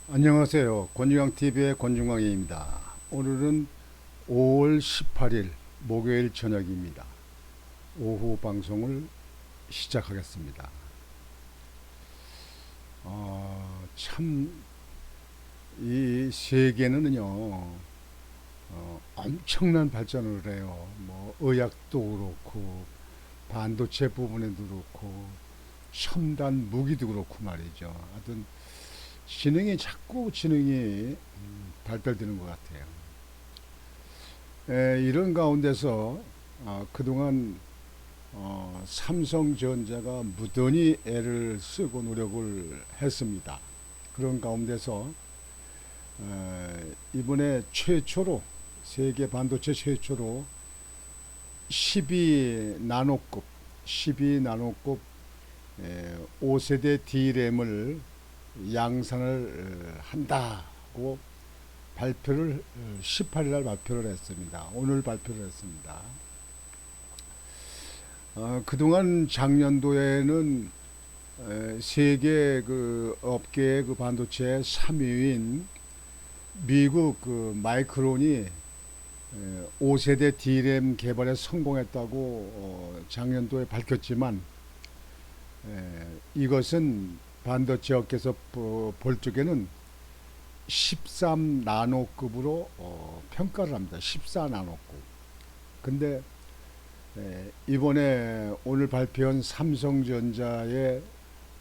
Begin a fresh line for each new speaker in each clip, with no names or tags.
안녕하세요. 권중광TV의 권중광입니다. 오늘은 5월 18일 목요일 저녁입니다. 오후 방송을 시작하겠습니다. 참, 이 세계는요, 엄청난 발전을 해요. 뭐, 의학도 그렇고, 반도체 부분에도 그렇고, 첨단 무기도 그렇고 말이죠. 하여튼, 지능이 발달되는 것 같아요. 이런 가운데서 그동안 삼성전자가 무던히 애를 쓰고 노력을 했습니다. 그런 가운데서 이번에 최초로 세계 반도체 최초로 12나노급 12나노급 5세대 D램을 양산을 한다고 발표를 18일 날 발표를 했습니다. 오늘 발표를 했습니다. 그동안 작년도에는 세계 그 업계의 그 반도체 3위인 미국 그 마이크론이 5세대 D램 개발에 성공했다고 작년도에 밝혔지만 이것은 반도체 업계에서 볼 적에는 13나노급으로 평가를 합니다. 14나노급. 근데 이번에 오늘 발표한 삼성전자의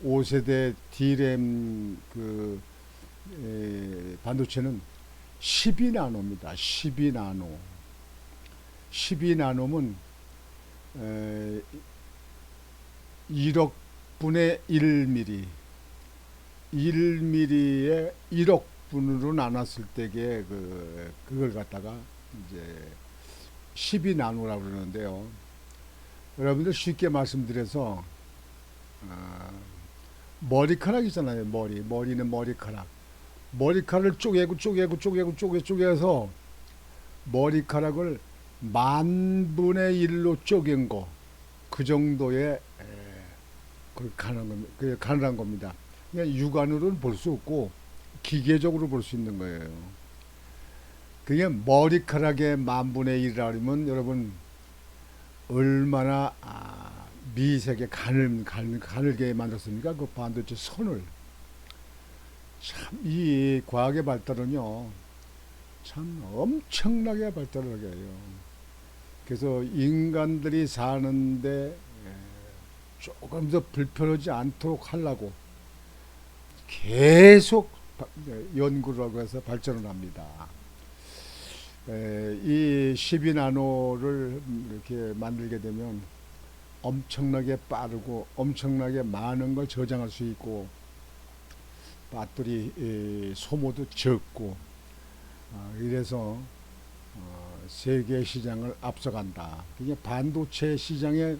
5세대 D램 그 반도체는 12나노입니다. 12나노. 12나노면 1억 분의 1mm, 1mm에 1억 분으로 나눴을 때게 그걸 갖다가 이제 12나노라고 그러는데요. 여러분들 쉽게 말씀드려서 머리카락이잖아요. 머리는 머리카락. 머리카락을 쪼개서 머리카락을 만 분의 1로 쪼갠 거, 그 정도의 가능한 겁니다. 그냥 육안으로는 볼 수 없고 기계적으로 볼 수 있는 거예요. 그게 머리카락의 만 분의 1이라면 여러분 얼마나 미세하게 가늘게 만들었습니까? 그 반도체 선을. 참, 이 과학의 발달은요, 참 엄청나게 발달을 하게 해요. 그래서 인간들이 사는데 조금 더 불편하지 않도록 하려고 계속 연구를 하고 해서 발전을 합니다. 이 12나노를 이렇게 만들게 되면 엄청나게 빠르고 엄청나게 많은 걸 저장할 수 있고 배터리 소모도 적고 이래서 세계 시장을 앞서간다. 그게 반도체 시장의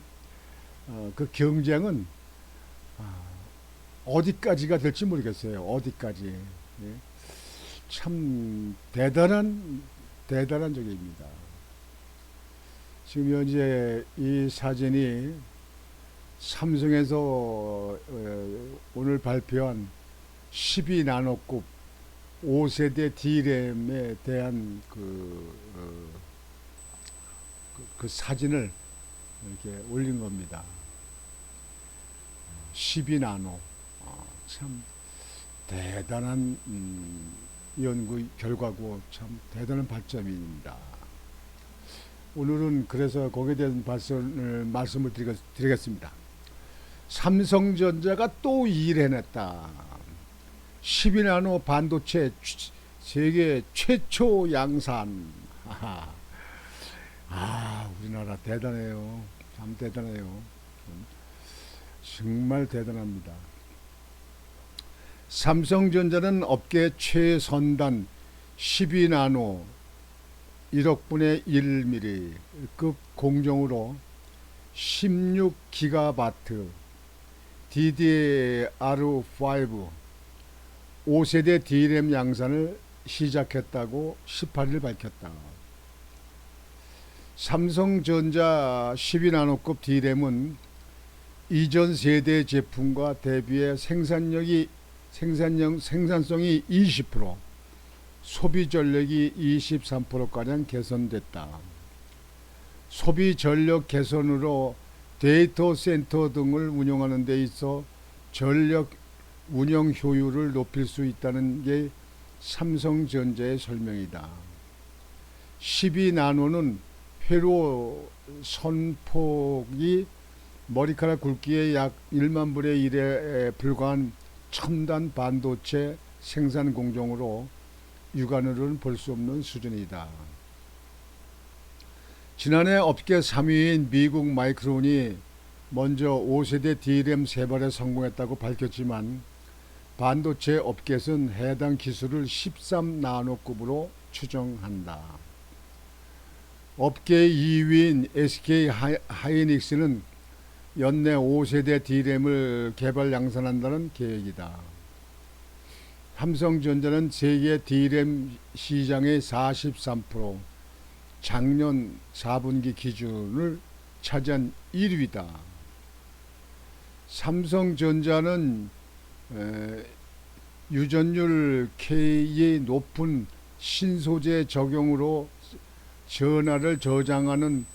그 경쟁은 어디까지가 될지 모르겠어요. 어디까지. 예. 참 대단한 적입니다. 지금 현재 이 사진이 삼성에서 오늘 발표한 12나노급 5세대 D램에 대한 그 사진을 이렇게 올린 겁니다. 12나노. 참 대단한 연구 결과고 참 대단한 발전입니다. 오늘은 그래서 거기에 대한 말씀을 드리겠습니다. 삼성전자가 또 일해냈다. 12나노 반도체 세계 최초 양산. 우리나라 대단해요. 참 대단해요. 정말 대단합니다. 삼성전자는 업계 최선단 12나노 1억 분의 1mm급 공정으로 16기가바트 DDR5 5세대 D램 양산을 시작했다고 18일 밝혔다. 삼성전자 12나노급 D램은 이전 세대 제품과 대비해 생산력이 생산성이 20%, 소비 전력이 23%가량 개선됐다. 소비 전력 개선으로 데이터 센터 등을 운영하는 데 있어 전력 운영 효율을 높일 수 있다는 게 삼성전자의 설명이다. 12나노는 회로 선폭이 머리카락 굵기의 약 1만 분의 1에 불과한 첨단 반도체 생산 공정으로 육안으로는 볼 수 없는 수준이다. 지난해 업계 3위인 미국 마이크론이 먼저 5세대 D램 개발에 성공했다고 밝혔지만 반도체 업계에서는 해당 기술을 13나노급으로 추정한다. 업계 2위인 SK 하이닉스는 연내 5세대 D램을 개발 양산한다는 계획이다. 삼성전자는 세계 D램 시장의 43%, 작년 4분기 기준을 차지한 1위다. 삼성전자는 유전율 K의 높은 신소재 적용으로 전하를 저장하는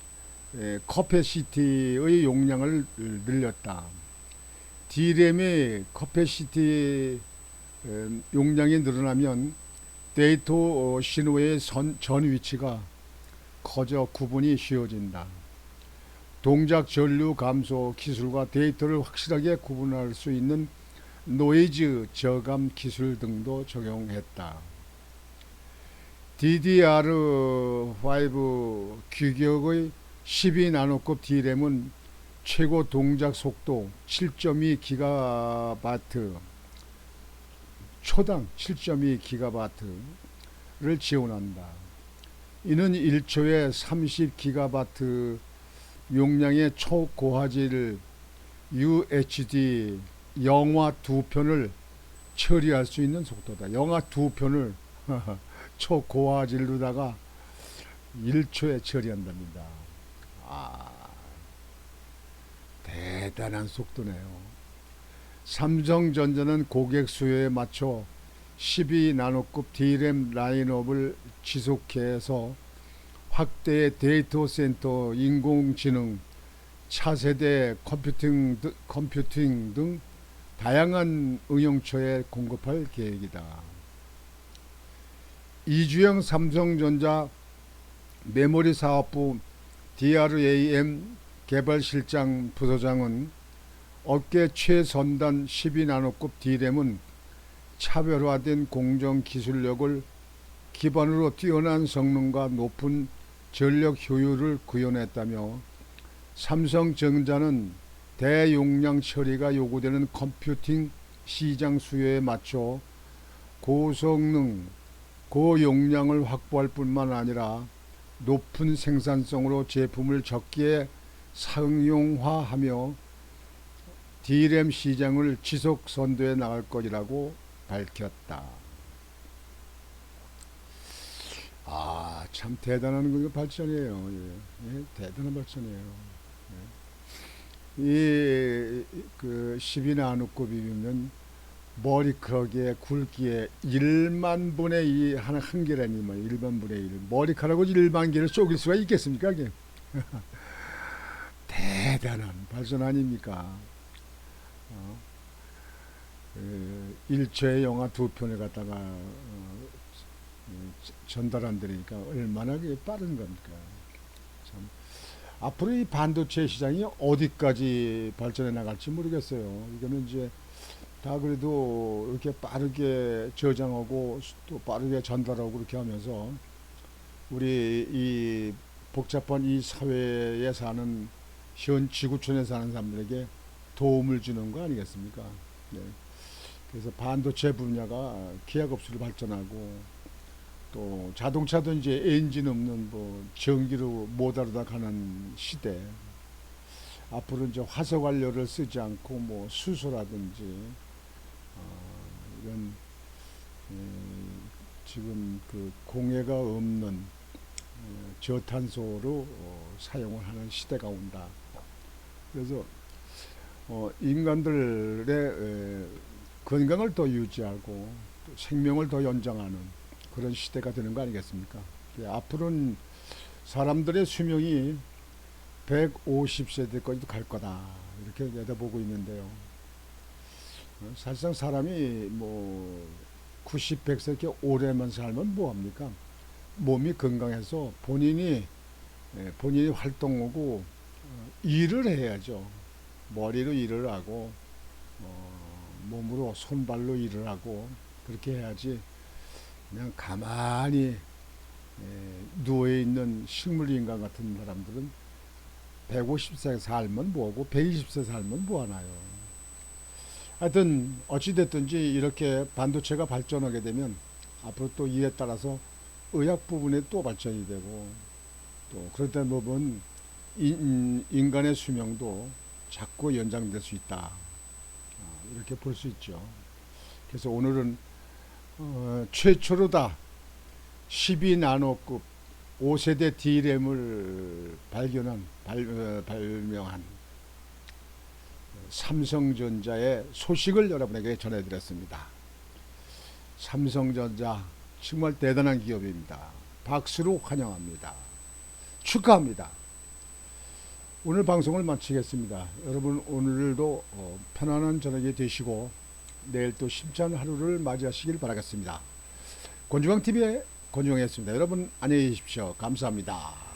커패시티의 용량을 늘렸다. D램의 커패시티 용량이 늘어나면 데이터 신호의 전 위치가 커져 구분이 쉬워진다. 동작 전류 감소 기술과 데이터를 확실하게 구분할 수 있는 노이즈 저감 기술 등도 적용했다. DDR5 규격의 12나노급 D램은 최고 동작 속도 7.2GB, 초당 7.2GB를 지원한다. 이는 1초에 30GB 용량의 초고화질 UHD 영화 2편을 처리할 수 있는 속도다. 영화 2편을 초고화질로다가 1초에 처리한답니다. 대단한 속도네요. 삼성전자는 고객 수요에 맞춰 12나노급 D램 라인업을 지속해서 확대의 데이터 센터, 인공지능, 차세대 컴퓨팅 등 다양한 응용처에 공급할 계획이다. 이주영 삼성전자 메모리 사업부 DRAM 개발실장 부서장은 업계 최선단 12나노급 D램은 차별화된 공정 기술력을 기반으로 뛰어난 성능과 높은 전력 효율을 구현했다며 삼성전자는 대용량 처리가 요구되는 컴퓨팅 시장 수요에 맞춰 고성능, 고용량을 확보할 뿐만 아니라 높은 생산성으로 제품을 적기에 상용화하며 D램 시장을 지속 선도해 나갈 것이라고 밝혔다. 참 대단한 발전이에요. 예, 대단한 발전이에요. 이 12나노급이면 머리카락의 굵기에 1만 분의 2 한 개라니 뭐 1만 분의 1 머리카락을 1만 개를 쪼갤 수가 있겠습니까? 이게? 대단한 발전 아닙니까? 1초에 영화 2편을 갖다가 전달한다니까 얼마나 빠른 겁니까? 참 앞으로 이 반도체 시장이 어디까지 발전해 나갈지 모르겠어요. 이거는 이제 다 그래도 이렇게 빠르게 저장하고 또 빠르게 전달하고 그렇게 하면서 우리 이 복잡한 이 사회에 사는 현 지구촌에 사는 사람들에게 도움을 주는 거 아니겠습니까? 네. 그래서 반도체 분야가 기하급수로 발전하고 또 자동차도 이제 엔진 없는 뭐 전기로 모터로다 가는 시대. 앞으로 이제 화석 원료를 쓰지 않고 뭐 수소라든지 이런 지금 그 공해가 없는 저탄소로 사용을 하는 시대가 온다. 그래서 인간들의 건강을 더 유지하고 또 생명을 더 연장하는 그런 시대가 되는 거 아니겠습니까? 앞으로는 사람들의 수명이 150세대까지도 갈 거다 이렇게 내다보고 있는데요. 사실상 사람이 뭐 90, 100세 이렇게 오래만 살면 뭐합니까? 몸이 건강해서 본인이 활동하고 일을 해야죠. 머리로 일을 하고 몸으로 손발로 일을 하고 그렇게 해야지 그냥 가만히 누워있는 식물인간 같은 사람들은 150세 살면 뭐하고 120세 살면 뭐하나요. 하여튼 어찌됐든지 이렇게 반도체가 발전하게 되면 앞으로 또 이에 따라서 의학 부분에 또 발전이 되고 또 그러다 보면 인간의 수명도 자꾸 연장될 수 있다. 이렇게 볼 수 있죠. 그래서 오늘은 최초로다 12나노급 5세대 D램을 발명한 삼성전자의 소식을 여러분에게 전해드렸습니다. 삼성전자 정말 대단한 기업입니다. 박수로 환영합니다. 축하합니다. 오늘 방송을 마치겠습니다. 여러분 오늘도 편안한 저녁이 되시고 내일 또 힘찬 하루를 맞이하시길 바라겠습니다. 권주광TV의 권주광이었습니다. 여러분 안녕히 계십시오. 감사합니다.